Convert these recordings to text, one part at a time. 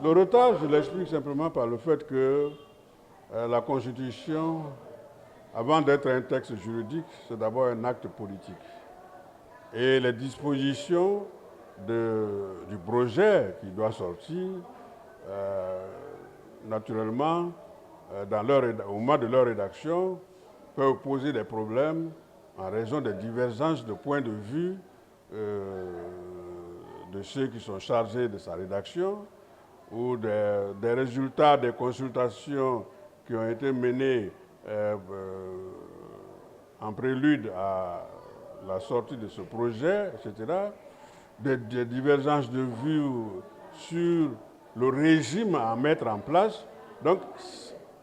Le retard, je l'explique simplement par le fait que la Constitution, avant d'être un texte juridique, c'est d'abord un acte politique. Et les dispositions du projet qui doit sortir, naturellement, au moment de leur rédaction, peuvent poser des problèmes en raison des divergences de points de vue de ceux qui sont chargés de sa rédaction ou des résultats des consultations qui ont été menées en prélude à la sortie de ce projet, etc., des divergences de vues sur le régime à mettre en place. Donc,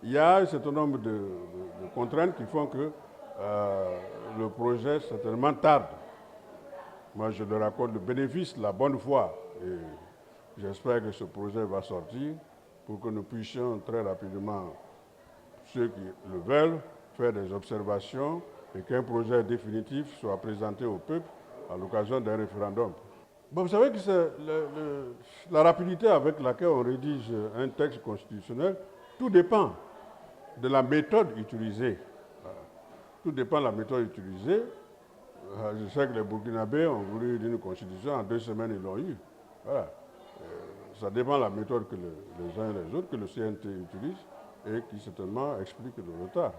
il y a un certain nombre de contraintes qui font que le projet certainement tarde. Moi, je leur accorde le bénéfice, la bonne foi. Et j'espère que ce projet va sortir pour que nous puissions très rapidement, ceux qui le veulent, faire des observations et qu'un projet définitif soit présenté au peuple à l'occasion d'un référendum. Bon, vous savez que c'est la rapidité avec laquelle on rédige un texte constitutionnel, tout dépend de la méthode utilisée. Tout dépend de la méthode utilisée. Je sais que les Burkinabés ont voulu une constitution, en 2 semaines ils l'ont eu. Voilà. Ça dépend de la méthode que les uns et les autres, que le CNT utilise et qui certainement explique le retard.